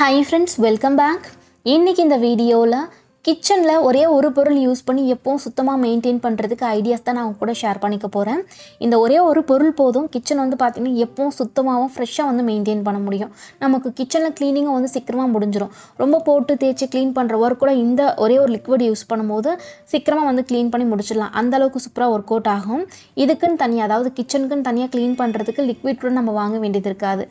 Hi friends, welcome back. இன்னைக்கு இந்த வீடியோல கிச்சன்ல ஒரே ஒரு பொருள் யூஸ் பண்ணி எப்பவும் சுத்தமா மெயின்टेन பண்றதுக்கு ஐடியாஸ் தான் நான் உங்க கூட ஷேர் பண்ணிக்க போறேன். இந்த ஒரே ஒரு பொருள் போதும் கிச்சன் வந்து பாத்தீங்கன்னா எப்பவும் சுத்தமாவும் ஃப்ரெஷ்ஷா வந்து மெயின்टेन பண்ண முடியும். நமக்கு கிச்சன்ல க்ளீனிங் வந்து சீக்கிரமா முடிஞ்சிரும். ரொம்ப போட்டு தேய்ச்சி க்ளீன் பண்ற வர்க் கூட இந்த ஒரே ஒரு லிக்விட் யூஸ் பண்ணும்போது சீக்கிரமா வந்து க்ளீன் பண்ணி முடிச்சிடலாம். அந்த அளவுக்கு சூப்பரா வொர்க் அவுட் ஆகும். இதுக்குன்னு தனியா அதாவது கிச்சனுக்குன்னு தனியா க்ளீன் பண்றதுக்கு லிக்விட் கூட நம்ம வாங்க வேண்டியது இருக்காது.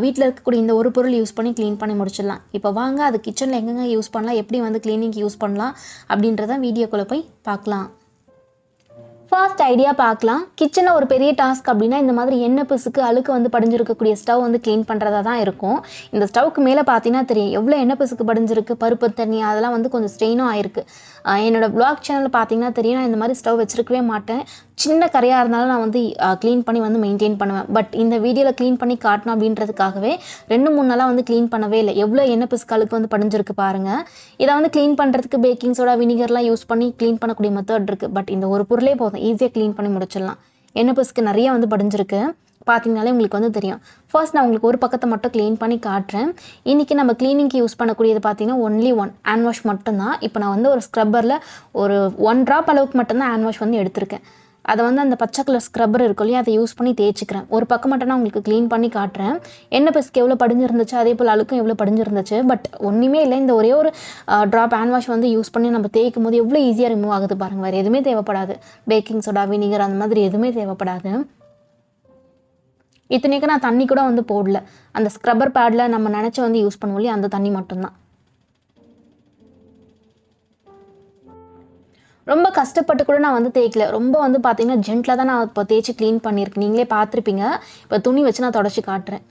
வீட்ல இருக்கக்கூடிய இந்த ஒரு பொருள் யூஸ் பண்ணி க்ளீன் பண்ணி முடிச்சிடலாம். இப்போ வாங்க அது கிச்சன்ல எங்கெங்க யூஸ் பண்ணலாம், எப்படி வந்து க்ளீனிங் யூஸ் பண்ணலாம் அப்படின்றத வீடியோக்குள்ள போய் பார்க்கலாம். ஃபர்ஸ்ட் ஐடியா பார்க்கலாம். கிச்சனில் ஒரு பெரிய டாஸ்க் அப்படின்னா இந்த மாதிரி எண்ணெய் பிசுக்கு அழுக்கு வந்து படிஞ்சிருக்கக்கூடிய ஸ்டவ் வந்து க்ளீன் பண்ணுறதா தான் இருக்கும். இந்த ஸ்டவ்க்கு மேலே பார்த்தீங்கன்னா தெரியும் எவ்வளோ எண்ணெய் பிசுக்கு படிஞ்சிருக்கு, பருப்பு தண்ணி அதெல்லாம் வந்து கொஞ்சம் ஸ்ட்ரெயினும் ஆயிருக்கு. என்னோடய வ்ளாக் சேனலில் பார்த்தீங்கன்னா தெரியும் நான் இந்த மாதிரி ஸ்டவ் வச்சுருக்கவே மாட்டேன். சின்ன கரையாக இருந்தாலும் நான் வந்து க்ளீன் பண்ணி வந்து மெயின்டைன் பண்ணுவேன். பட் இந்த வீடியோவில் க்ளீன் பண்ணி காட்டணும் அப்படின்றதுக்காகவே 2-3 நாளாக வந்து க்ளீன் பண்ணவே இல்லை. எவ்வளோ எண்ணெய் பிசுக்கு அழுக்கு வந்து படிஞ்சிருக்கு பாருங்கள். இதை வந்து க்ளீன் பண்ணுறதுக்கு பேக்கிங் சோடா வினிகர்லாம் யூஸ் பண்ணி க்ளீன் பண்ணக்கூடிய மெத்தட் இருக்குது. பட் இந்த ஒரு பொருளே போதும், ஈஸியாக க்ளீன் பண்ணி முடிச்சிடலாம். எண்ணெய் பிசுக்கு நிறைய வந்து படிஞ்சிருக்கு, பார்த்தீங்கனாலே உங்களுக்கு வந்து தெரியும். ஃபர்ஸ்ட் நான் உங்களுக்கு ஒரு பக்கத்தை மட்டும் க்ளீன் பண்ணி காட்டுறேன். இன்றைக்கி நம்ம க்ளீனிங்க்கு யூஸ் பண்ணக்கூடியது பார்த்தீங்கன்னா ஒன்லி ஹேண்ட் வாஷ் மட்டும்தான். இப்போ நான் வந்து ஒரு ஸ்க்ரப்பரில் ஒரு 1 ட்ராப் அளவுக்கு மட்டும்தான் ஹேண்ட் வாஷ் வந்து எடுத்திருக்கேன். அதை வந்து அந்த பச்சை கலர் ஸ்க்ரப்பர் இருக்கும் இல்லையா, அதை யூஸ் பண்ணி தேய்ச்சிக்கிறேன். ஒரு பக்கம் மட்டும் நான் உங்களுக்கு க்ளீன் பண்ணி காட்டுறேன். எண்ணெய் பிசுக்கு எவ்வளோ படிஞ்சிருந்துச்சு, அதே போல் அழுக்கும் எவ்வளோ படிஞ்சிருந்துச்சு. பட் ஒன்றுமே இல்லை, இந்த ஒரே ஒரு ட்ராப் ஹேண்ட் வாஷ் வந்து யூஸ் பண்ணி நம்ம தேய்க்கும் போது எவ்வளோ ஈஸியாக ரிமூவ் ஆகுது பாருங்கள். வேறு எதுவுமே தேவைப்படாது, பேக்கிங் சோடா வினிகர் அந்த மாதிரி எதுவுமே தேவைப்படாது. இத்தனைக்கு நான் தண்ணி கூட வந்து போடல, அந்த ஸ்க்ரப்பர் பேடில் நம்ம நினச்சி வந்து யூஸ் பண்ணுவோம் இல்லையா, அந்த தண்ணி மட்டும்தான். ரொம்ப கஷ்டப்பட்டு கூட நான் வந்து தேய்க்கல. ரொம்ப வந்து பார்த்தீங்கன்னா ஜென்டிலாக தான் நான் இப்போ தேய்ச்சி க்ளீன் பண்ணியிருக்கேன். நீங்களே பார்த்துருப்பீங்க. இப்போ துணி வச்சு நான் தொடச்சி காட்டுறேன்.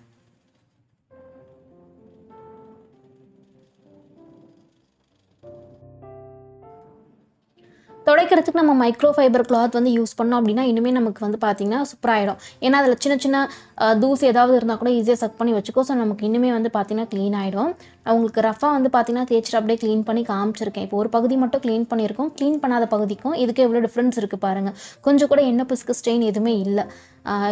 துடைக்கிறதுக்கு நம்ம மைக்ரோ ஃபைபர் கிளாத் வந்து யூஸ் பண்ணோம் அப்படின்னா இன்னுமே நமக்கு வந்து பார்த்திங்கன்னா சூப்பராகிடும். ஏன்னா அதில் சின்ன சின்ன தூசி ஏதாவது இருந்தால் கூட ஈஸியாக சக் பண்ணி வச்சுக்கோ. ஸோ நமக்கு இன்னுமே வந்து பார்த்திங்கன்னா க்ளீன் ஆகிடும். நான் உங்களுக்கு ரஃபாக வந்து பார்த்திங்கன்னா தேய்ச்சிட்டு அப்படியே க்ளீன் பண்ணி காமிச்சிருக்கேன். இப்போ ஒரு பகுதி மட்டும் க்ளீன் பண்ணியிருக்கோம். க்ளீன் பண்ணாத பகுதிக்கும் இதுக்கு எவ்வளோ டிஃப்ரென்ஸ் இருக்குது பாருங்கள். கொஞ்சம் கூட எண்ணெய் பிசுக்கு ஸ்ட்ரெயின் எதுவுமே இல்லை.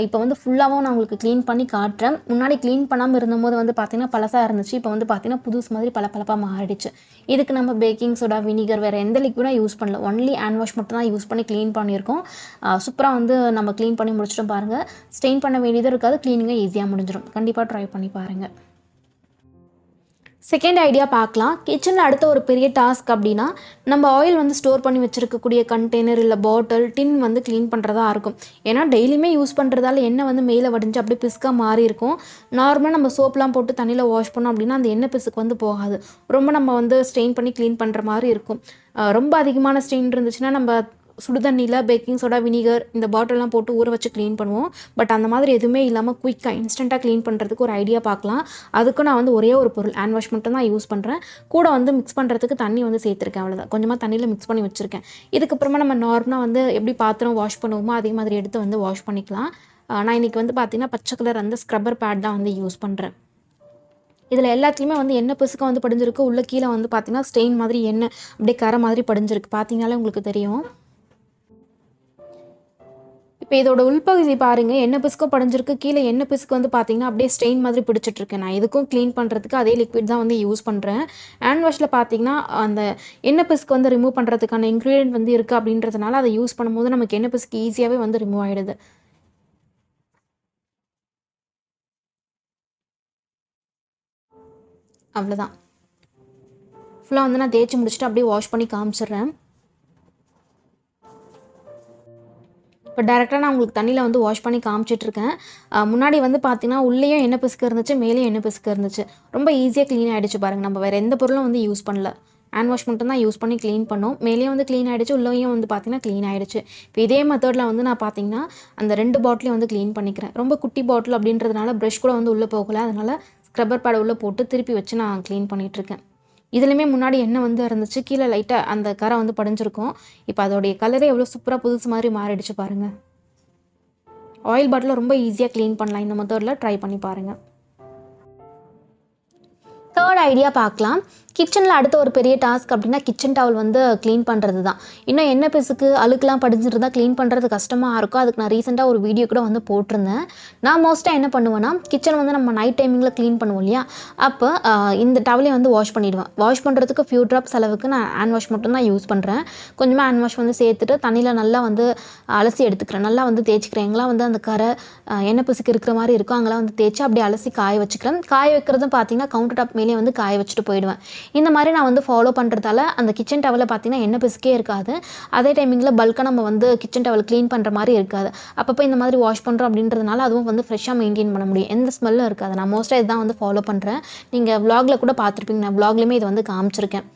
இப்போ வந்து ஃபுல்லாகவும் நான் உங்களுக்கு க்ளீன் பண்ணி காட்டுறேன். முன்னாடி க்ளீன் பண்ணாமல் இருந்தபோது வந்து பார்த்திங்கன்னா பழசாக இருந்துச்சு. இப்போ வந்து பார்த்திங்கன்னா புதுசு மாதிரி பளபளப்பாக மாறிடுச்சு. இதுக்கு நம்ம பேக்கிங் சோடா வினிகர் வேறு எந்த லிக்விடும் யூஸ் பண்ணல. ஒன்லி ஹேண்ட் வாஷ் மட்டும் தான் யூஸ் பண்ணி க்ளீன் பண்ணியிருக்கோம். சூப்பராக வந்து நம்ம க்ளீன் பண்ணி முடிச்சிட்டோம் பாருங்கள். ஸ்டெயின் பண்ண வேண்டியதும் இருக்காது, க்ளீனிங்காக ஈஸியாக முடிஞ்சிடும். கண்டிப்பாக ட்ரை பண்ணி பாருங்கள். செகண்ட் ஐடியா பார்க்கலாம். கிச்சனில் அடுத்த ஒரு பெரிய டாஸ்க் அப்படின்னா நம்ம ஆயில் வந்து ஸ்டோர் பண்ணி வச்சுருக்கக்கூடிய கண்டெய்னர் இல்லை பாட்டில் டின் வந்து க்ளீன் பண்ணுறதா இருக்கும். ஏன்னா டெய்லியுமே யூஸ் பண்ணுறதால எண்ணெய் வந்து மேலே வடிஞ்சு அப்படியே பிசுக்காக மாறி இருக்கும். நார்மலாக நம்ம சோப்லாம் போட்டு தண்ணியில் வாஷ் பண்ணோம் அப்படின்னா அந்த எண்ணெய் பிசுக்கு வந்து போகாது. ரொம்ப நம்ம வந்து ஸ்ட்ரெயின் பண்ணி க்ளீன் பண்ணுற மாதிரி இருக்கும். ரொம்ப அதிகமான ஸ்ட்ரெயின் இருந்துச்சுன்னா நம்ம சுடுதண்ணியில் பேக்கிங் சோடா வினிகர் இந்த பாட்டிலெலாம் போட்டு ஊற வச்சு க்ளீன் பண்ணுவோம். பட் அந்த மாதிரி எதுவுமே இல்லாமல் குயிக்காக இன்ஸ்டண்ட்டாக க்ளீன் பண்ணுறதுக்கு ஒரு ஐடியா பார்க்கலாம். அதுக்கும் நான் வந்து ஒரே ஒரு பொருள் ஹேண்ட் வாஷ் மட்டும் தான் யூஸ் பண்ணுறேன். கூட வந்து மிக்ஸ் பண்ணுறதுக்கு தண்ணி வந்து சேர்த்துருக்கேன், அவ்வளோதான். கொஞ்சமாக தண்ணியில் மிக்ஸ் பண்ணி வச்சுருக்கேன். இதுக்கப்புறமா நம்ம நார்மலாக வந்து எப்படி பாத்திரம் வாஷ் பண்ணுவோமோ அதே மாதிரி எடுத்து வந்து வாஷ் பண்ணிக்கலாம். நான் இன்றைக்கி வந்து பார்த்திங்கன்னா பச்சை கலர் அந்த ஸ்க்ரப்பர் பேட் தான் வந்து யூஸ் பண்ணுறேன். இதில் எல்லாத்துலேயுமே வந்து எண்ணெய் பிசுக்க வந்து படிஞ்சிருக்கு. உள்ள கீழே வந்து பார்த்திங்கன்னா ஸ்டெயின் மாதிரி எண்ணெய் அப்படியே கரை மாதிரி படிஞ்சிருக்கு. பார்த்தீங்கனாலே உங்களுக்கு தெரியும். இப்போ இதோட உள்பகுதி பாருங்கள், எண்ணெய் பிசுக்கும் படிஞ்சிருக்கு. கீழே எண்ணெய் பிசுக்கு வந்து பார்த்தீங்கன்னா அப்படியே ஸ்ட்ரெயின் மாதிரி பிடிச்சிட்ருக்கேன். நான் இதுக்கும் க்ளீன் பண்ணுறதுக்கு அதே லிக்விட் தான் வந்து யூஸ் பண்ணுறேன். ஹேண்ட் வாஷில் பார்த்தீங்கன்னா அந்த எண்ணெய் பிசுக்கு வந்து ரிமூவ் பண்ணுறதுக்கான இன்க்ரீடியன்ட் வந்து இருக்குது அப்படின்றதுனால அதை யூஸ் பண்ணும்போது நமக்கு எண்ணெய் பிசுக்கு ஈஸியாகவே வந்து ரிமூவ் ஆகிடுது. அவ்வளோதான். ஃபுல்லாக வந்து நான் தேய்ச்சி முடிச்சுட்டு அப்படியே வாஷ் பண்ணி காமிச்சிடுறேன். இப்போ டேரெக்டாக நான் உங்களுக்கு தண்ணியில் வந்து வாஷ் பண்ணி காமிச்சிட்ருக்கேன். முன்னாடி வந்து பார்த்திங்கன்னா உள்ளேயும் எண்ணெய் பிசுக்கு இருந்துச்சு, மேலேயும் எண்ணெய் பிசுக்கு இருந்துச்சு. ரொம்ப ஈஸியாக க்ளீன் ஆகிடுச்சு பாருங்கள். நம்ம வேறு எந்த பொருளும் வந்து யூஸ் பண்ணல, ஹேண்ட் வாஷ் மட்டும் தான் யூஸ் பண்ணி க்ளீன் பண்ணோம். மேலேயும் வந்து க்ளீன் ஆகிடுச்சு, உள்ளேயும் வந்து பார்த்திங்கன்னா க்ளீன் ஆகிடுச்சு. இப்போ இதே மெத்தடில் வந்து நான் பார்த்திங்கன்னா அந்த 2 பாட்டிலையும் வந்து க்ளீன் பண்ணிக்கிறேன். ரொம்ப குட்டி பாட்டில் அப்படின்றதுனால ப்ரஷ் கூட வந்து உள்ளே போகலை. அதனால் ஸ்க்ரப்பர் பேடை உள்ளே போட்டு திருப்பி வச்சு நான் க்ளீன் பண்ணிகிட்ருக்கேன். இதுலையுமே முன்னாடி எண்ணெய் வந்து இருந்துச்சு, கீழே லைட்டாக அந்த கரை வந்து படிஞ்சிருக்கும். இப்போ அதோடைய கலரே எவ்வளோ சூப்பராக புதுசு மாதிரி மாறிடுச்சு பாருங்கள். ஆயில் பாட்டில் ரொம்ப ஈஸியாக க்ளீன் பண்ணலாம். இந்த மெத்தடில் ட்ரை பண்ணி பாருங்கள். தேர்ட் ஐடியா பார்க்கலாம். கிச்சனில் அடுத்த ஒரு பெரிய டாஸ்க் அப்படின்னா கிச்சன் டவல் வந்து க்ளீன் பண்ணுறது தான். இன்னும் எண்ணெய் பிசுக்கு அழுக்கெலாம் படிஞ்சிருந்தால் க்ளீன் பண்ணுறது கஷ்டமாக இருக்கும். அதுக்கு நான் ரீசெண்டாக ஒரு வீடியோ கூட வந்து போட்டிருந்தேன். நான் மோஸ்ட்டாக என்ன பண்ணுவேன்னா, கிச்சன் வந்து நம்ம நைட் டைமிங்கில் க்ளீன் பண்ணுவோம் இல்லையா, அப்போ இந்த டவலை வந்து வாஷ் பண்ணிவிடுவேன். வாஷ் பண்ணுறதுக்கு ஃபியூ ட்ராப்ஸ் அளவுக்கு நான் ஹேண்ட் வாஷ் மட்டும் தான் யூஸ் பண்ணுறேன். கொஞ்சமாக ஹேண்ட் வாஷ் வந்து சேர்த்துட்டு தண்ணியில் நல்லா வந்து அலசி எடுத்துக்கிறேன். நல்லா வந்து தேய்ச்சிக்கிறேன். எங்கெல்லாம் வந்து அந்த கரை எண்ணெய் பிசுக்கு இருக்கிற மாதிரி இருக்கும் அங்கெல்லாம் வந்து தேய்ச்சி அப்படியே அலசி காய வச்சுக்கிறேன். காய வைக்கிறதும் பார்த்தீங்கன்னா கவுண்டர் டாப் மேலே வந்து காய வச்சுட்டு போயிடுவேன். இந்த மாதிரி நான் வந்து ஃபாலோ பண்ணுறதால அந்த கிச்சன் டவலில் பார்த்தீங்கன்னா எண்ணெய் பிசுக்கே இருக்காது. அதே டைமிங்கில் பல்காக நம்ம வந்து கிச்சன் டவல் க்ளீன் பண்ணுற மாதிரி இருக்காது. அப்பப்போ இந்த மாதிரி வாஷ் பண்ணுறோம் அப்படின்றதுனால அதுவும் வந்து ஃப்ரெஷ்ஷாக மெயின்டைன் பண்ண முடியும். எந்த ஸ்மெல்லும் இருக்காது. நான் மோஸ்ட்டாக இதுதான் வந்து ஃபாலோ பண்ணுறேன். நீங்கள் vlogல கூட பார்த்துருப்பீங்க. நான் vlogலையுமே இதை வந்து காமிச்சிருக்கேன்.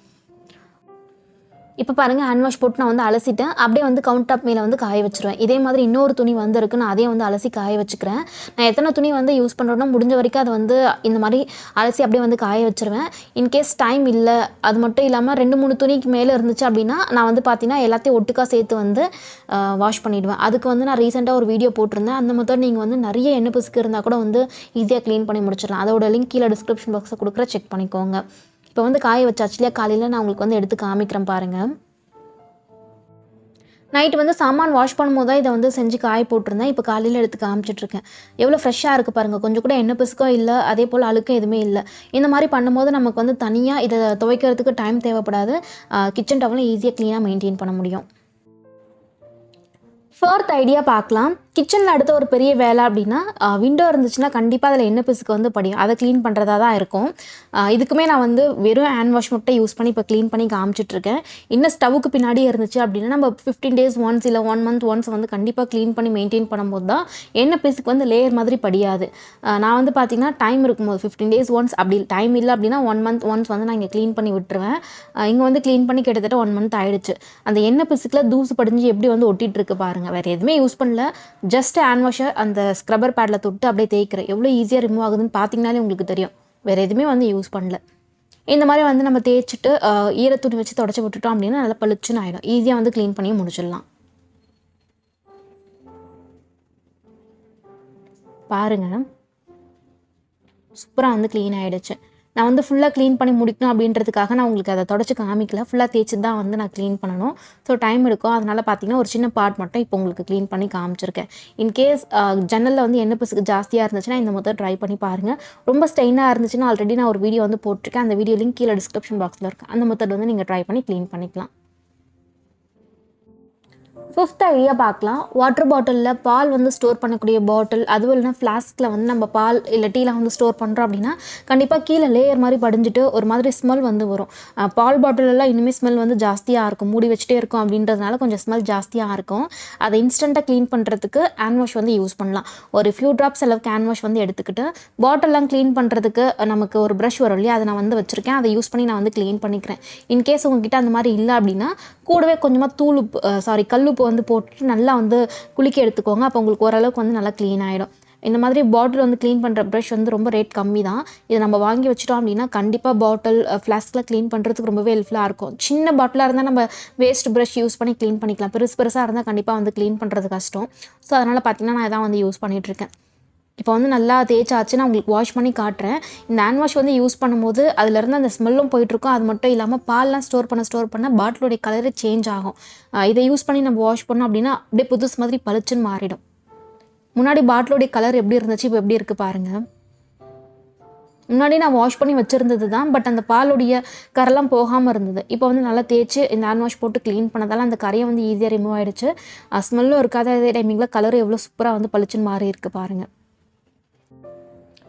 இப்போ பாருங்கள், ஹேண்ட் வாஷ் போட்டு நான் வந்து அலசிட்டேன். அப்படியே வந்து கவுண்டர் டாப் மேலே வந்து காய வச்சுருவேன். இதே மாதிரி இன்னொரு துணி வந்து இருக்குது. நான் அதே வந்து அலசி காய வச்சுக்கிறேன். நான் எத்தனை துணி வந்து யூஸ் பண்ணுறோன்னா முடிஞ்ச வரைக்கும் அதை வந்து இந்த மாதிரி அலசி அப்படியே வந்து காய வச்சுருவேன். இன்கேஸ் டைம் இல்லை, அது மட்டும் இல்லாமல் 2-3 துணிக்கு மேலே இருந்துச்சு அப்படின்னா நான் வந்து பார்த்தீங்கன்னா எல்லாத்தையும் ஒட்டுக்கா சேர்த்து வந்து வாஷ் பண்ணிவிடுவேன். அதுக்கு வந்து நான் ரீசெண்டாக ஒரு வீடியோ போட்டிருந்தேன். அந்த மெத்தட் நீங்கள் வந்து நிறைய எண்ணெய் பிசுக்கு இருந்தால் கூட வந்து ஈஸியாக க்ளீன் பண்ணி முடிச்சிடலாம். அதோட லிங்க் கீழே டிஸ்கிரிப்ஷன் பாக்ஸில் கொடுக்குற, செக் பண்ணிக்கோங்க. இப்போ வந்து காய வச்சாச்சு இல்லையா, காலையில் நான் உங்களுக்கு வந்து எடுத்து காமிக்கிறேன் பாருங்கள். நைட்டு வந்து சாமான் வாஷ் பண்ணும்போது தான் இதை வந்து செஞ்சு காய போட்டிருந்தேன். இப்போ காலையில் எடுத்து காமிச்சிட்ருக்கேன். எவ்வளோ ஃப்ரெஷ்ஷாக இருக்குது பாருங்கள். கொஞ்சம் கூட எண்ணெய் பிசுக்கும் இல்லை, அதே போல் அழுக்கும் எதுவுமே இல்லை. இந்த மாதிரி பண்ணும்போது நமக்கு வந்து தனியாக இதை துவைக்கிறதுக்கு டைம் தேவைப்படாது. கிச்சன் டவலும் ஈஸியாக க்ளீனாக மெயின்டைன் பண்ண முடியும். 4th ஐடியா பார்க்கலாம். கிச்சனில் அடுத்த ஒரு பெரிய வேலை அப்படின்னா விண்டோ இருந்துச்சுன்னா கண்டிப்பாக அதில் எண்ணெய் பிசுக்கு வந்து படியும். அதை க்ளீன் பண்ணுறதா தான் இருக்கும். இதுக்குமே நான் வந்து வெறும் ஹேண்ட் வாஷ் மட்டும் யூஸ் பண்ணி இப்போ க்ளீன் பண்ணி காமிச்சிட்ருக்கேன். இன்னும் ஸ்டவ்வுக்கு பின்னாடியே இருந்துச்சு அப்படின்னா நம்ம 15 days ஒன்ஸ் இல்லை 1 month ஒன்ஸ் வந்து கண்டிப்பாக க்ளீன் பண்ணி மெயின்டைன் பண்ணும்போது தான் எண்ணெய் பிசுக்கு வந்து லேயர் மாதிரி படியாது. நான் வந்து பார்த்திங்கன்னா டைம் இருக்கும்போது 15 days ஒன்ஸ், அப்படி டைம் இல்லை அப்படின்னா 1 month ஒன்ஸ் வந்து நான் இங்கே க்ளீன் பண்ணி விட்டுருவேன். இங்கே வந்து க்ளீன் பண்ணி கிட்டத்தட்ட 1 month ஆகிடுச்சு. அந்த எண்ணெய் பிசுக்கில் தூசு படிஞ்சு எப்படி வந்து ஒட்டிகிட்ருக்கு பாருங்கள். வேறு எதுவுமே யூஸ் பண்ணல, ஜஸ்ட் ஹேண்ட் வாஷை அந்த ஸ்க்ரப்பர் பேடில் தொட்டு அப்படியே தேய்க்கிறேன். எவ்வளோ ஈஸியாக ரிமூவ் ஆகுதுன்னு பார்த்தீங்கனாலே உங்களுக்கு தெரியும். வேறு எதுவுமே வந்து யூஸ் பண்ணல. இந்த மாதிரி வந்து நம்ம தேய்ச்சிட்டு ஈரத்துணி வச்சு தொடச்சி விட்டுட்டோம் அப்படின்னா நல்லா பளிச்சுன்னு ஆகிடும். ஈஸியாக வந்து க்ளீன் பண்ணி முடிச்சிடலாம். பாருங்கள், சூப்பராக வந்து க்ளீன் ஆகிடுச்சு. நான் வந்து ஃபுல்லாக க்ளீன் பண்ணி முடிக்கணும் அப்படின்றதுக்காக நான் உங்களுக்கு அதை தொடச்சி காமிக்கல. ஃபுல்லாக தேய்ச்சி தான் வந்து நான் க்ளீன் பண்ணணும். ஸோ டைம் எடுக்கும். அதனால் பார்த்தீங்கன்னா ஒரு சின்ன பார்ட் மட்டும் இப்போ உங்களுக்கு க்ளீன் பண்ணி காமிச்சிருக்கேன். இன்கேஸ் ஜன்னலில் வந்து எண்ணெய் பிசுக்கு ஜாஸ்தியாக இருந்துச்சுன்னா இந்த மெத்தட் ட்ரை பண்ணி பாருங்கள். ரொம்ப ஸ்டெயினாக இருந்துச்சுன்னா ஆல்ரெடி நான் ஒரு வீடியோ வந்து போட்டிருக்கேன். அந்த வீடியோ லிங்க் கீழே டிஸ்கிரிப்ஷன் பாக்ஸில் இருக்குது. அந்த மெத்தட் வந்து நீங்கள் ட்ரை பண்ணி க்ளீன் பண்ணிக்கலாம். 5th ஐடியா பார்க்கலாம். வாட்டர் பாட்டிலில் பால் வந்து ஸ்டோர் பண்ணக்கூடிய பாட்டில், அதுவும் இல்லைனா ஃப்ளாஸ்கில் வந்து நம்ம பால் இல்லை டீலாம் வந்து ஸ்டோர் பண்ணுறோம் அப்படின்னா கண்டிப்பாக கீழே லேயர் மாதிரி படிஞ்சிட்டு ஒரு மாதிரி ஸ்மெல் வந்து வரும். பால் பாட்டிலெல்லாம் இன்னுமே ஸ்மெல் வந்து ஜாஸ்தியாக இருக்கும். மூடி வச்சுட்டே இருக்கும் அப்படின்றதுனால கொஞ்சம் ஸ்மெல் ஜாஸ்தியாக இருக்கும். அதை இன்ஸ்டண்ட்டாக க்ளீன் பண்ணுறதுக்கு ஹேண்ட் வாஷ் வந்து யூஸ் பண்ணலாம். ஒரு ஃபியூ ட்ராப்ஸ் அளவுக்கு ஹேண்ட் வாஷ் வந்து எடுத்துக்கிட்டு பாட்டிலெலாம் க்ளீன் பண்ணுறதுக்கு நமக்கு ஒரு ப்ரஷ் வரும் இல்லையா, அதை நான் வந்து வச்சுருக்கேன். அதை யூஸ் பண்ணி நான் வந்து க்ளீன் பண்ணிக்கிறேன். இன்கேஸ் உங்ககிட்ட அந்த மாதிரி இல்லை அப்படின்னா கூடவே கொஞ்சமாக கல்லுப்பு வந்து போட்டுட்டு நல்லா வந்து குளிக்க எடுத்துக்கோங்க. அப்போ உங்களுக்கு ஓரளவுக்கு வந்து நல்லா க்ளீன் ஆகிடும். இந்த மாதிரி பாட்டில் வந்து க்ளீன் பண்ணுற ப்ரஷ் வந்து ரொம்ப ரேட் கம்மி தான். இதை நம்ம வாங்கி வச்சிட்டோம் அப்படின்னா கண்டிப்பாக பாட்டில் ஃப்ளாஸ்கில் க்ளீன் பண்ணுறதுக்கு ரொம்பவே ஹெல்ப்ஃபுல்லாக இருக்கும். சின்ன பாட்டிலாக இருந்தால் நம்ம வேஸ்ட் ப்ரஷ் யூஸ் பண்ணி க்ளீன் பண்ணிக்கலாம். பெருசாக இருந்தால் கண்டிப்பாக வந்து க்ளீன் பண்ணுறது கஷ்டம். ஸோ அதனால் பார்த்திங்கன்னா நான் இதான் வந்து யூஸ் பண்ணிகிட்ருக்கேன். இப்போ வந்து நல்லா தேய்ச்சாச்சு. நான் உங்களுக்கு வாஷ் பண்ணி காட்டுறேன். இந்த ஹேண்ட் வாஷ் வந்து யூஸ் பண்ணும்போது அதிலேருந்து அந்த ஸ்மெல்லும் போயிட்டுருக்கும். அது மட்டும் இல்லாமல் பால்லாம் ஸ்டோர் பண்ண பாட்டிலோடைய கலரே சேஞ்ச் ஆகும். இதை யூஸ் பண்ணி நம்ம வாஷ் பண்ணோம் அப்படின்னா அப்படியே புதுசு மாதிரி பளிச்சுன்னு மாறிடும். முன்னாடி பாட்டிலோடைய கலர் எப்படி இருந்துச்சு, இப்போ எப்படி இருக்குது பாருங்கள். முன்னாடி நான் வாஷ் பண்ணி வச்சுருந்தது தான், பட் அந்த பாலுடைய கரெல்லாம் போகாமல் இருந்தது. இப்போ வந்து நல்லா தேய்ச்சி இந்த ஹேண்ட் வாஷ் போட்டு க்ளீன் பண்ணதால் அந்த கரையை வந்து ஈஸியாக ரிமூவ் ஆகிடுச்சு. ஸ்மெல்லும் இருக்காது. அதே டைமிங்கில் கலரும் எவ்வளோ சூப்பராக வந்து பளிச்சுன்னு மாறி இருக்குது பாருங்கள்.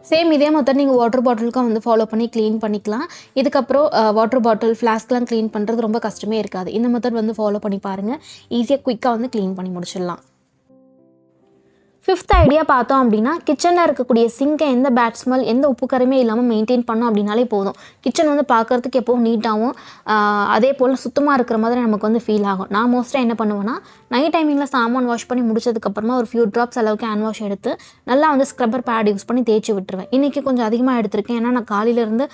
சேம் இதே மெத்தட் நீங்கள் வாட்டர் பாட்டிலுக்கும் வந்து ஃபாலோ பண்ணி க்ளீன் பண்ணிக்கலாம். இதுக்கப்புறம் வாட்டர் பாட்டில் ஃப்ளாஸ்க்லாம் க்ளீன் பண்ணுறது ரொம்ப கஷ்டமே இருக்காது. இந்த மெத்தட் வந்து ஃபாலோ பண்ணி பாருங்கள். ஈஸியாக குயிக்காக வந்து க்ளீன் பண்ணி முடிச்சிடலாம். 5th ஐடியா பார்த்தோம் அப்படின்னா கிச்சனில் இருக்கக்கூடிய சிங்கை எந்த பேட் ஸ்மெல் எந்த உப்பு கரையுமே இல்லாமல் மெயின்டைன் பண்ணோம் அப்படின்னாலே போதும். கிச்சன் வந்து பார்க்குறதுக்கு எப்போவும் நீட்டாகவும் அதே போல் சுத்தமாக இருக்கிற மாதிரி நமக்கு வந்து ஃபீல் ஆகும். நான் மோஸ்ட்டாக என்ன பண்ணுவேன்னா நைட் டைமிங்கில் சாமான் வாஷ் பண்ணி முடிச்சதுக்கப்புறமா ஒரு ஃபியூ ட்ராப்ஸ் அளவுக்கு ஹேண்ட் வாஷ் எடுத்து நல்லா வந்து ஸ்க்ரப்பர் பேட் யூஸ் பண்ணி தேய்ச்சி விட்டுருவேன். இன்றைக்கி கொஞ்சம் அதிகமாக எடுத்திருக்கேன். ஏன்னா நான் காலையிலேருந்து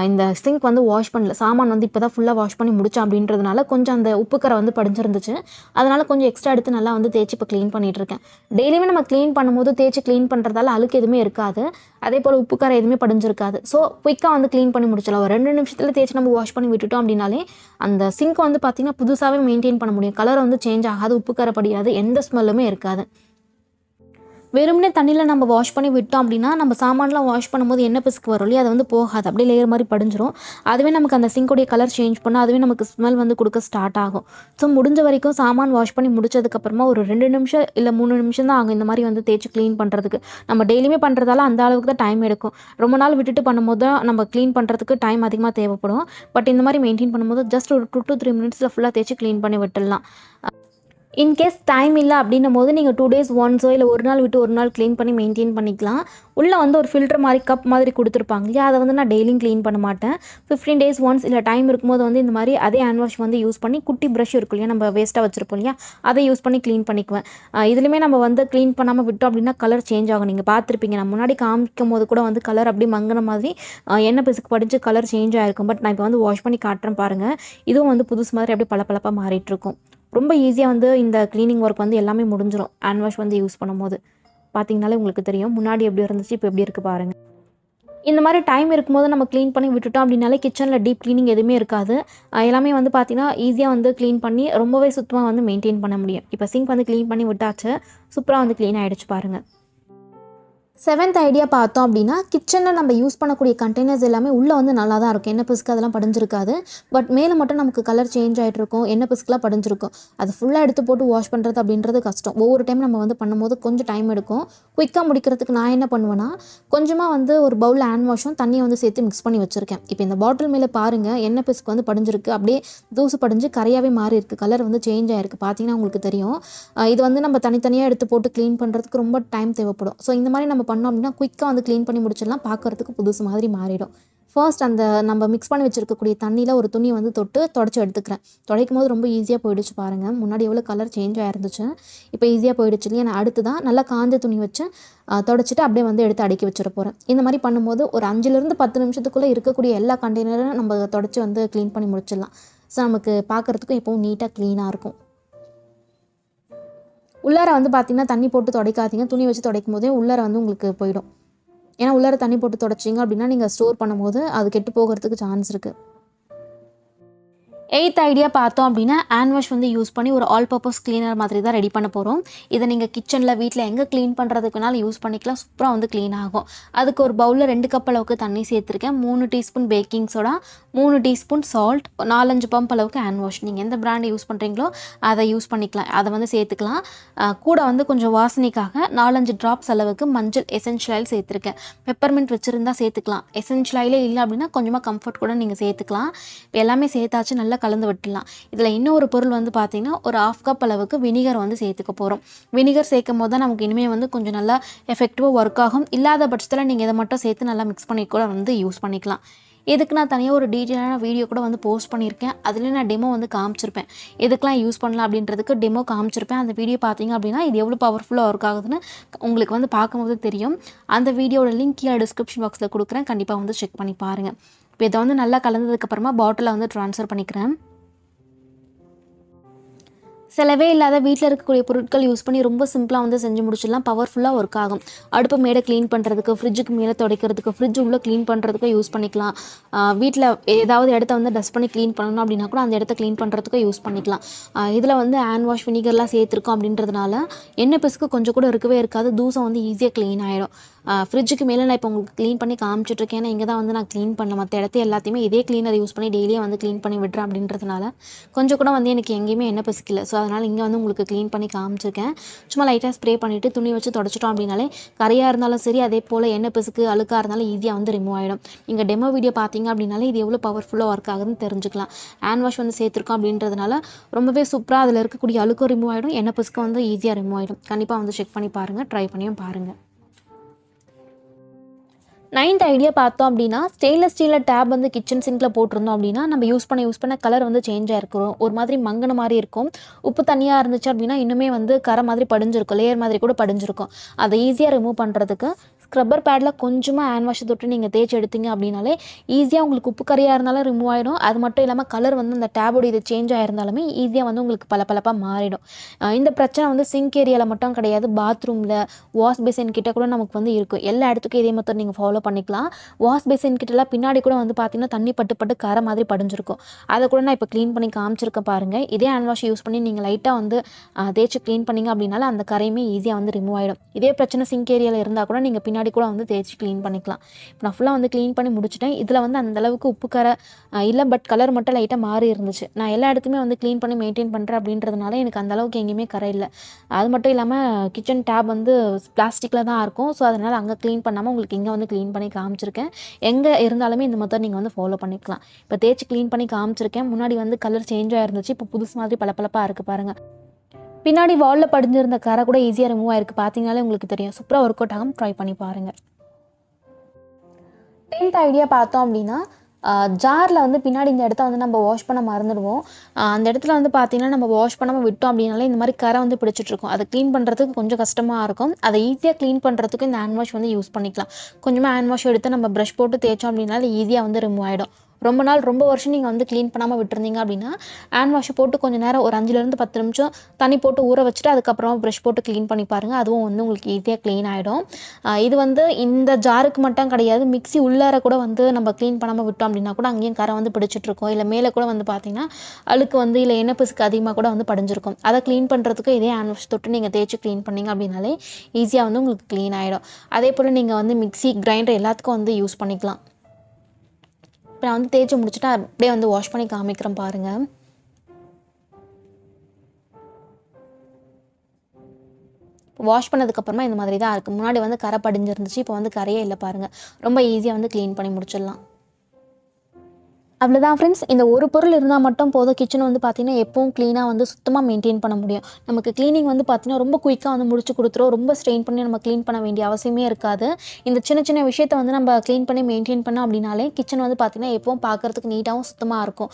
இந்த சிங்க் வந்து வாஷ் பண்ணல, சாமான் வந்து இப்போ தான் ஃபுல்லாக வாஷ் பண்ணி முடித்தேன் அப்படின்றதுனால கொஞ்சம் அந்த உப்புக்கரை வந்து படிஞ்சிருந்துச்சு. அதனால் கொஞ்சம் எக்ஸ்ட்ரா எடுத்து நல்லா வந்து தேய்ச்சி இப்போ க்ளீன் பண்ணிகிட்ருக்கேன். டெய்லியுமே நம்ம க்ளீன் பண்ணும்போது தேய்ச்சி க்ளீன் பண்ணுறதால அழுக்கு எதுவுமே இருக்காது, அதே போல் உப்புக்கரை எதுவுமே படிஞ்சிருக்காது. ஸோ குயிக்காக வந்து க்ளீன் பண்ணி முடிச்சிடலாம். ஒரு 2 நிமிஷத்தில் தேய்ச்சி நம்ம வாஷ் பண்ணி விட்டுட்டோம் அப்படின்னாலே அந்த சிங்க் வந்து பார்த்திங்கன்னா புதுசாகவே மெயின்டைன் பண்ண முடியும். கலர் வந்து சேஞ்ச் ஆகாது, உப்புக்கரை படியாது, எந்த ஸ்மெல்லுமே இருக்காது. வெறுமனே தண்ணியில் நம்ம வாஷ் பண்ணி விட்டோம் அப்படின்னா நம்ம சாமான்லாம் வாஷ் பண்ணும்போது எண்ணெய் பிசுக்கு வரும் இல்லையா, அது வந்து போகாது, அப்படியே லேயர் மாதிரி படிஞ்சிரும். அதுவே நமக்கு அந்த சிங்கோடைய கலர் சேஞ்ச் பண்ணால் அதுவே நமக்கு ஸ்மெல் வந்து கொடுக்க ஸ்டார்ட் ஆகும். ஸோ முடிஞ்ச வரைக்கும் சாமான் வாஷ் பண்ணி முடிச்சதுக்கப்புறமா ஒரு 2 நிமிஷம் இல்லை 3 நிமிஷம் தான் ஆகும் இந்த மாதிரி வந்து தேய்ச்சி க்ளீன் பண்ணுறதுக்கு. நம்ம டெய்லியுமே பண்ணுறதால அந்த அளவுக்கு தான் டைம் எடுக்கும். ரொம்ப நாள் விட்டுட்டு பண்ணும்போது தான் நம்ம க்ளீன் பண்ணுறதுக்கு டைம் அதிகமாக தேவைப்படும். பட் இந்த மாதிரி மெயின்டைன் பண்ணும்போது ஜஸ்ட் ஒரு 2 to 3 மினிட்ஸில் ஃபுல்லாக தேய்ச்சி க்ளீன் பண்ணி விட்டுடலாம். இன்கேஸ் டைம் இல்லை அப்படின்னும் போது நீங்கள் 2 days ஒன்ஸோ இல்லை ஒரு நாள் விட்டு ஒரு நாள் க்ளீன் பண்ணி மெயின்டைன் பண்ணிக்கலாம். உள்ளே வந்து ஒரு ஃபில்டர் மாதிரி கப் மாதிரி கொடுத்துருப்பாங்க இல்லையா, அதை வந்து நான் டெய்லியும் க்ளீன் பண்ண மாட்டேன். 15 days ஒன்ஸ் இல்லை டைம் இருக்கும்போது வந்து இந்த மாதிரி அதே ஹேண்ட் வாஷ் வந்து யூஸ் பண்ணி குட்டி ப்ரஷ் இருக்கும் இல்லையா, நம்ம வேஸ்ட்டாக வச்சுருப்போம் இல்லையா, அதை யூஸ் பண்ணி க்ளீன் பண்ணிக்குவேன். இதுலையுமே நம்ம வந்து க்ளீன் பண்ணாமல் விட்டோம் அப்படின்னா கலர் சேஞ்ச் ஆகும். நீங்கள் பார்த்துருப்பீங்க, நான் முன்னாடி காமிக்கும் போது கூட வந்து கலர் அப்படி மங்கின மாதிரி எண்ணெய் பிசுக்கு படித்து கலர் சேஞ்ச் ஆகிருக்கும். பட் நான் இப்போ வந்து வாஷ் பண்ணி காட்டுறேன் பாருங்கள், இதுவும் வந்து புதுசு மாதிரி அப்படியே பளபளப்பாக மாறிட்டுருக்கும். ரொம்ப ஈஸியாக வந்து இந்த க்ளீனிங் ஒர்க் வந்து எல்லாமே முடிஞ்சிடும் ஹேண்ட் வாஷ் வந்து யூஸ் பண்ணும்போது. பார்த்தீங்கனாலே உங்களுக்கு தெரியும் முன்னாடி எப்படி இருந்துச்சு இப்போ எப்படி இருக்குது பாருங்கள். இந்த மாதிரி டைம் இருக்கும்போது நம்ம க்ளீன் பண்ணி விட்டுட்டோம் அப்படின்னாலே கிச்சனில் டீப் க்ளீனிங் எதுவுமே இருக்காது. எல்லாமே வந்து பார்த்திங்கன்னா ஈஸியாக வந்து க்ளீன் பண்ணி ரொம்பவே சுத்தமாக வந்து மெயின்டைன் பண்ண முடியும். இப்போ சிங்க் வந்து க்ளீன் பண்ணி விட்டாச்சு, சூப்பராக வந்து க்ளீன் ஆகிடுச்சு பாருங்கள். 7th ஐடியா பார்த்தோம் அப்படின்னா, கிச்சனில் நம்ம யூஸ் பண்ணக்கூடிய கண்டெய்னர்ஸ் எல்லாமே உள்ளே வந்து நல்லா தான் இருக்கும், எண்ணெய் பிசுக்கு அதெல்லாம் படிஞ்சிருக்காது. பட் மேலே மட்டும் நமக்கு கலர் சேஞ்ச் ஆகிட்டு இருக்கும், எண்ணெய் பிசுக்குலாம் படிஞ்சிருக்கும். அது ஃபுல்லாக எடுத்து போட்டு வாஷ் பண்ணுறது அப்படின்றது கஷ்டம். ஒவ்வொரு டைம் நம்ம வந்து பண்ணும்போது கொஞ்சம் டைம் எடுக்கும். குயிக்காக முடிக்கிறதுக்கு நான் என்ன பண்ணுவேன்னா, கொஞ்சமாக வந்து ஒரு பவுலில் ஹேண்ட் வாஷும் தண்ணியை வந்து சேர்த்து மிக்ஸ் பண்ணி வச்சுருக்கேன். இப்போ இந்த பாட்டில் மேலே பாருங்கள், எண்ணெய் பிசுக்கு வந்து படிஞ்சிருக்கு, அப்படியே தூசு படிஞ்சு கரையாகவே மாறி இருக்குது, கலர் வந்து சேஞ்ச் ஆகிருக்கு. பார்த்தீங்கன்னா உங்களுக்கு தெரியும். இது வந்து நம்ம தனித்தனியாக எடுத்து போட்டு க்ளீன் பண்ணுறதுக்கு ரொம்ப டைம் தேவைப்படும். ஸோ இந்த மாதிரி நம்ம பண்ணோம் அப்படின்னா குயிக்காக வந்து க்ளீன் பண்ணி முடிச்சிடலாம், பார்க்குறதுக்கு புதுசு மாதிரி மாறிடும். ஃபர்ஸ்ட் அந்த நம்ம மிக்ஸ் பண்ணி வச்சுருக்கக்கூடிய தண்ணியில் ஒரு துணியை வந்து தொடச்சி எடுத்துக்கிறேன். துடைக்கும் போது ரொம்ப ஈஸியாக போயிடுச்சு பாருங்கள். முன்னாடி எவ்வளோ கலர் சேஞ்ச் ஆகிருந்துச்சு, இப்போ ஈஸியாக போயிடுச்சு இல்லையா. நான் அடுத்து தான் நல்லா காஞ்ச துணி வச்சு தொடச்சிட்டு அப்படியே வந்து எடுத்து அடுக்கி வச்சிட போகிறேன். இந்த மாதிரி பண்ணும்போது ஒரு 5லேருந்து 10 நிமிஷத்துக்குள்ளே இருக்கக்கூடிய எல்லா கண்டெய்னரும் நம்ம தொடச்சி வந்து க்ளீன் பண்ணி முடிச்சிடலாம். ஸோ நமக்கு பார்க்குறதுக்கும் எப்பவும் நீட்டாக க்ளீனாக இருக்கும். உள்ளார வந்து பார்த்திங்கன்னா தண்ணி போட்டு துடைக்காதீங்க, துணி வச்சு துடைக்கும் போதே உள்ளார வந்து உங்களுக்கு போயிடும். ஏன்னா உள்ளார தண்ணி போட்டு துடைச்சிங்க அப்படின்னா நீங்கள் ஸ்டோர் பண்ணும்போது அது கெட்டு போகிறதுக்கு சான்ஸ் இருக்குது. 8th ஐடியா பார்த்தோம் அப்படின்னா, ஹேண்ட் வாஷ் வந்து யூஸ் பண்ணி ஒரு ஆல் பர்பஸ் கிளீனர் மாதிரி தான் ரெடி பண்ண போகிறோம். இதை நீங்கள் கிச்சனில் வீட்டில் எங்கே க்ளீன் பண்ணுறதுக்குனாலும் யூஸ் பண்ணிக்கலாம், சூப்பராக வந்து க்ளீன் ஆகும். அதுக்கு ஒரு பவுலில் 2 கப் அளவுக்கு தண்ணி சேர்த்துருக்கேன், 3 teaspoon baking soda, 3 teaspoon salt, 4-5 pump அளவுக்கு ஹேண்ட் வாஷ். நீங்கள் எந்த பிராண்ட் யூஸ் பண்ணுறீங்களோ அதை யூஸ் பண்ணிக்கலாம், அதை வந்து சேர்த்துக்கலாம். கூட வந்து கொஞ்சம் வாசனைக்காக 4-5 ட்ராப்ஸ் அளவுக்கு மஞ்சள் எசென்ஷியல் ஆயில் சேர்த்துருக்கேன். பெப்பர்மெண்ட் வச்சுருந்தா சேர்த்துக்கலாம், எசென்ஷியல் ஆயிலே இல்லை அப்படின்னா கொஞ்சமாக கம்ஃபர்ட் கூட நீங்கள் சேர்த்துக்கலாம். இப்போ எல்லாமே சேர்த்தாச்சு, நல்லா கலந்து விட்டுடலாம். இதில் இன்னொரு பொருள் வந்து பார்த்திங்கன்னா ஒரு 1/2 கப் அளவுக்கு வினிகர் வந்து சேர்த்துக்க போகிறோம். வினிகர் சேர்க்கும் போது தான் நமக்கு இனிமேல் வந்து கொஞ்சம் நல்லா எஃபெக்டிவாக ஒர்க் ஆகும். இல்லாத பட்சத்தில் நீங்கள் இதை மட்டும் சேர்த்து நல்லா மிக்ஸ் பண்ணி கூட வந்து யூஸ் பண்ணிக்கலாம். இதுக்கு நான் தனியாக ஒரு டீட்டெயிலான வீடியோ கூட வந்து போஸ்ட் பண்ணியிருக்கேன், அதில் நான் டெமோ வந்து காமிச்சிருப்பேன், எதுக்கெலாம் யூஸ் பண்ணலாம் அப்படின்றதுக்கு டெமோ காமிச்சிருப்பேன். அந்த வீடியோ பார்த்தீங்க அப்படின்னா இது எவ்வளோ பவர்ஃபுல்லாக ஒர்க் ஆகுதுன்னு உங்களுக்கு வந்து பார்க்கும்போது தெரியும். அந்த வீடியோட லிங்க் கீழே டிஸ்கிரிப்ஷன் பாக்ஸில் கொடுக்குறேன், கண்டிப்பாக வந்து செக் பண்ணி பாருங்கள். இப்போ இதை வந்து நல்லா கலந்ததுக்கப்புறமா பாட்டிலை வந்து ட்ரான்ஸ்ஃபர் பண்ணிக்கிறேன். செலவே இல்லாத வீட்டில் இருக்கக்கூடிய பொருட்கள் யூஸ் பண்ணி ரொம்ப சிம்பிளாக வந்து செஞ்சு முடிச்சிடலாம், பவர்ஃபுல்லாக ஒர்க் ஆகும். அடுப்பு மேடை க்ளீன் பண்ணுறதுக்கு, ஃப்ரிட்ஜுக்கு மேலே துடைக்கிறதுக்கு, ஃப்ரிட்ஜ் உள்ளே க்ளீன் பண்ணுறதுக்கும் யூஸ் பண்ணிக்கலாம். வீட்டில் ஏதாவது இடத்த வந்து டஸ்ட் பண்ணி க்ளீன் பண்ணணும் அப்படின்னா கூட அந்த இடத்த க்ளீன் பண்ணுறதுக்கும் யூஸ் பண்ணிக்கலாம். இதில் வந்து ஹேண்ட் வாஷ் வினிகர்லாம் சேர்த்துருக்கோம் அப்படின்றதுனால எண்ணெய் பிசுக்கு கொஞ்சம் கூட இருக்கவே இருக்காது, தூசம் வந்து ஈஸியாக க்ளீன் ஆகிடும். ஃப்ரிட்ஜுக்கு மேலே நான் இப்போ உங்களுக்கு க்ளீன் பண்ணி காமிச்சிட்ருக்கேன், ஏன்னா இங்கே தான் வந்து நான் க்ளீன் பண்ணல, மற்ற இடத்த எல்லாத்தையுமே இதே க்ளீனர் யூஸ் பண்ணி டெய்லியே வந்து க்ளீன் பண்ணி விடுறேன் அப்படின்றதுனால கொஞ்சம் கூட வந்து எனக்கு எங்கேயுமே எண்ணெய் பிசுக்கல. ஸோ அதனால் இங்கே வந்து உங்களுக்கு க்ளீன் பண்ணி காமிச்சிருக்கேன். சும்மா லைட்டாக ஸ்ப்ரே பண்ணிவிட்டு துணி வச்சு தொடச்சிட்டோம் அப்படின்னாலே கரையாக இருந்தாலும் சரி, அதே போல் எண்ணெய் பிசுக்கு அழுக்காக இருந்தாலும் ஈஸியாக வந்து ரிமூவ் ஆகிடும். நீங்கள் டெமோ வீடியோ பார்த்தீங்க அப்படின்னாலே இது எவ்வளோ பவர்ஃபுல்லாக ஒர்க் ஆகுதுன்னு தெரிஞ்சுக்கலாம். ஹேண்ட் வாஷ் வந்து சேர்த்துருக்கோம் அப்படின்றதுனால ரொம்பவே சூப்பராக அதில் இருக்கக்கூடிய அழுக்கும் ரிமூவ் ஆகிடும், எண்ணெய் பிசுக்கு வந்து ஈஸியாக ரிமூவ் ஆகிடும். கண்டிப்பாக வந்து செக் பண்ணி பாருங்கள், ட்ரை பண்ணியும் பாருங்கள். 9th ஐடியா பார்த்தோம் அப்படின்னா, ஸ்டெயின்லெஸ் ஸ்டீலில் டேப் வந்து கிச்சன் சிங்கில் போட்டிருந்தோம் அப்படின்னா நம்ம யூஸ் பண்ண கலர் வந்து சேஞ்ச் ஆகிருக்கும், ஒரு மாதிரி மங்கின மாதிரி இருக்கும். உப்பு தண்ணியாக இருந்துச்சு அப்படின்னா இன்னுமே வந்து கரை மாதிரி படிஞ்சிருக்கும், லேயர் மாதிரி கூட படிஞ்சிருக்கும். அதை ஈஸியாக ரிமூவ் பண்ணுறதுக்கு ஸ்க்ரப்பர் பேடில் கொஞ்சமாக ஹேண்ட் வாஷை தொட்டு நீங்கள் தேய்ச்சி எடுத்தீங்க அப்படின்னாலே ஈஸியாக உங்களுக்கு உப்பு கரையாக இருந்தாலும் ரிமூவ் ஆகிடும். அது மட்டும் இல்லாமல் கலர் வந்து அந்த டேபோட இது சேஞ்ச் ஆகிருந்தாலுமே ஈஸியாக வந்து உங்களுக்கு பளபளப்பாக மாறிடும். இந்த பிரச்சனை வந்து சிங்க் ஏரியாவில் மட்டும் கிடையாது, பாத்ரூமில், வாஷ் பேசின் கிட்ட கூட நமக்கு வந்து இருக்கும். எல்லா இடத்துக்கும் இதே மெத்தட் நீங்கள் ஃபாலோ பண்ணிக்கலாம். வாஷ் பேசின் கிட்டலாம் பின்னாடி கூட வந்து பார்த்திங்கன்னா தண்ணி பட்டு பட்டு கரை மாதிரி படிஞ்சிருக்கும். அதை கூட நான் இப்போ க்ளீன் பண்ணி காமிச்சிருக்கேன் பாருங்கள். இதே ஹேண்ட் வாஷ் யூஸ் பண்ணி நீங்கள் லைட்டாக வந்து தேய்ச்சி க்ளீன் பண்ணிங்க அப்படின்னால அந்த கரையுமே ஈஸியாக வந்து ரிமூவ் ஆகிடும். இதே பிரச்சனை சிங்க் ஏரியாவில் இருந்தால் கூட நீங்கள் பின்னாடி கூட வந்து தேய்ச்சி க்ளீன் பண்ணிக்கலாம். இப்போ நான் ஃபுல்லாக வந்து க்ளீன் பண்ணி முடிச்சிட்டேன். இதில் வந்து அந்தளவுக்கு உப்பு கரை இல்லை, பட் கலர் மட்டும் லைட்டாக மாறி இருந்துச்சு. நான் எல்லா இடத்துமே வந்து க்ளீன் பண்ணி மெயின்டைன் பண்ணுறேன் அப்படின்றதுனால எனக்கு அந்தளவுக்கு எங்கேயுமே கரை இல்லை. அது மட்டும் இல்லாமல் கிச்சன் டேப் வந்து பிளாஸ்டிக்கில் தான் இருக்கும். ஸோ அதனால் அங்கே க்ளீன் பண்ணாமல் உங்களுக்கு இங்கே வந்து க்ளீன் பண்ணி காமிச்சிருக்கேன். எங்கே இருந்தாலுமே இந்த மெத்தட் நீங்கள் வந்து ஃபாலோ பண்ணிக்கலாம். இப்போ தேய்ச்சி க்ளீன் பண்ணி காமிச்சிருக்கேன். முன்னாடி வந்து கலர் சேஞ்ச் ஆகிருந்துச்சு, இப்போ புதுசு மாதிரி பளபளப்பாக இருக்குது பாருங்கள். பின்னாடி வாலில் படிஞ்சிருந்த கரை கூட ஈஸியாக ரிமூவ் ஆகிருக்கு. பார்த்தீங்கனாலே உங்களுக்கு தெரியும். சூப்பராக ஒர்க் அவுட் ஆகும். ட்ரை பண்ணி பாருங்கள். 10th ஐடியா பார்த்தோம் அப்படின்னா, ஜாரில் வந்து பின்னாடி இந்த இடத்த வந்து நம்ம வாஷ் பண்ண மறந்துடுவோம். அந்த இடத்துல வந்து பார்த்திங்கன்னா நம்ம வாஷ் பண்ணாமல் விட்டோம் அப்படின்னாலே இந்த மாதிரி கரை வந்து பிடிச்சிட்ருக்கும். அதை க்ளீன் பண்ணுறதுக்கு கொஞ்சம் கஷ்டமாக இருக்கும். அதை ஈஸியாக க்ளீன் பண்ணுறதுக்கு இந்த ஹேண்ட் வாஷ் வந்து யூஸ் பண்ணிக்கலாம். கொஞ்சமாக ஹேண்ட் வாஷ் எடுத்து நம்ம ப்ரஷ் போட்டு தேய்ச்சோம் அப்படின்னால ஈஸியாக வந்து ரிமூவ் ஆகிடும். ரொம்ப வருஷம் நீங்கள் வந்து க்ளீன் பண்ணாமல் விட்டுருந்தீங்க அப்படின்னா ஹேண்ட் வாஷை போட்டு கொஞ்சம் நேரம் ஒரு 5லேருந்து 10 நிமிஷம் தண்ணி போட்டு ஊற வச்சுட்டு அதுக்கப்புறமா ப்ரஷ் போட்டு க்ளீன் பண்ணி பாருங்கள். அதுவும் வந்து உங்களுக்கு ஈஸியாக க்ளீன் ஆகிடும். இது வந்து இந்த ஜாருக்கு மட்டும் கிடையாது, மிக்ஸி உள்ளார கூட வந்து நம்ம க்ளீன் பண்ணாமல் விட்டோம் அப்படின்னா கூட அங்கேயும் கரை வந்து பிடிச்சிட்ருக்கோம். இல்லை மேலே கூட வந்து பார்த்திங்கன்னா அழுக்கு வந்து இல்லை எண்ணெய் பிசுக்கு அதிகமாக கூட வந்து படிஞ்சிருக்கும். அதை க்ளீன் பண்ணுறதுக்கு இதே ஹேண்ட் வாஷ் தொட்டு நீங்கள் தேய்ச்சி க்ளீன் பண்ணிங்க அப்படின்னாலே ஈஸியாக வந்து உங்களுக்கு க்ளீன் ஆகிடும். அதே போல் நீங்கள் வந்து மிக்ஸி, கிரைண்டர் எல்லாத்துக்கும் வந்து யூஸ் பண்ணிக்கலாம். இப்போ நான் வந்து தேய்ச்சி முடிச்சுட்டு அப்படியே வந்து வாஷ் பண்ணி காமிக்கிறேன் பாருங்கள். வாஷ் பண்ணதுக்கப்புறமா இந்த மாதிரி தான் இருக்குது. முன்னாடி வந்து கரை படிஞ்சிருந்துச்சு, இப்போ வந்து கரையே இல்லை பாருங்கள். ரொம்ப ஈஸியாக வந்து க்ளீன் பண்ணி முடிச்சிடலாம். அவ்வளோதான் ஃப்ரெண்ட்ஸ். இந்த ஒரு பொருள் இருந்தால் மட்டும் போதும், கிச்சன் வந்து பார்த்திங்கன்னா எப்பவும் க்ளீனாக வந்து சுத்தமாக மெயின்டைன் பண்ண முடியும். நமக்கு க்ளீனிங் வந்து பார்த்திங்கன்னா ரொம்ப குயிக்காக வந்து முடிச்சு கொடுத்துரும். ரொம்ப ஸ்ட்ரெயின் பண்ணி நம்ம க்ளீன் பண்ண வேண்டிய அவசியமே இருக்காது. இந்த சின்ன விஷயத்தை வந்து நம்ம க்ளீன் பண்ணி மெயின்டைன் பண்ணோம் அப்படின்னாலே கிச்சன் வந்து பார்த்திங்கன்னா எப்பவும் பார்க்குறதுக்கு நீட்டாகவும் சுத்தமாக இருக்கும்.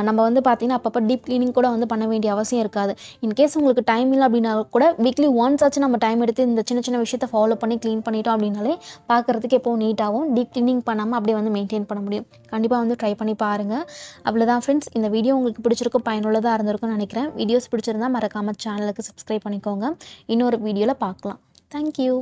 நம்ம வந்து பார்த்திங்கன்னா அப்பப்போ டீப் க்ளீனிங் கூட வந்து பண்ண வேண்டிய அவசியம் இருக்காது. இன்கேஸ் உங்களுக்கு டைம் இல்லை அப்படின்னா கூட வீக்லி ஒன்ஸ் ஆச்சு நம்ம டைம் எடுத்து இந்த சின்ன விஷயத்தை ஃபாலோ பண்ணி க்ளீன் பண்ணிட்டோம் அப்படின்னாலே பார்க்குறதுக்கு எப்பவும் நீட்டாகவும் டீப் க்ளீனிங் பண்ணாமல் அப்படியே வந்து மெயின்டைன் பண்ண முடியும். கண்டிப்பாக வந்து ட்ரை பண்ணி பாருங்கள். அவ்வளோதான் ஃப்ரெண்ட்ஸ். இந்த வீடியோ உங்களுக்கு பிடிச்சிருக்கும், பயனுள்ளதாக இருந்திருக்கும்னு நினைக்கிறேன். வீடியோஸ் பிடிச்சிருந்தா மறக்காமல் சேனலுக்கு சப்ஸ்கிரைப் பண்ணிக்கோங்க. இன்னொரு வீடியோவில் பார்க்கலாம். தேங்க்யூ.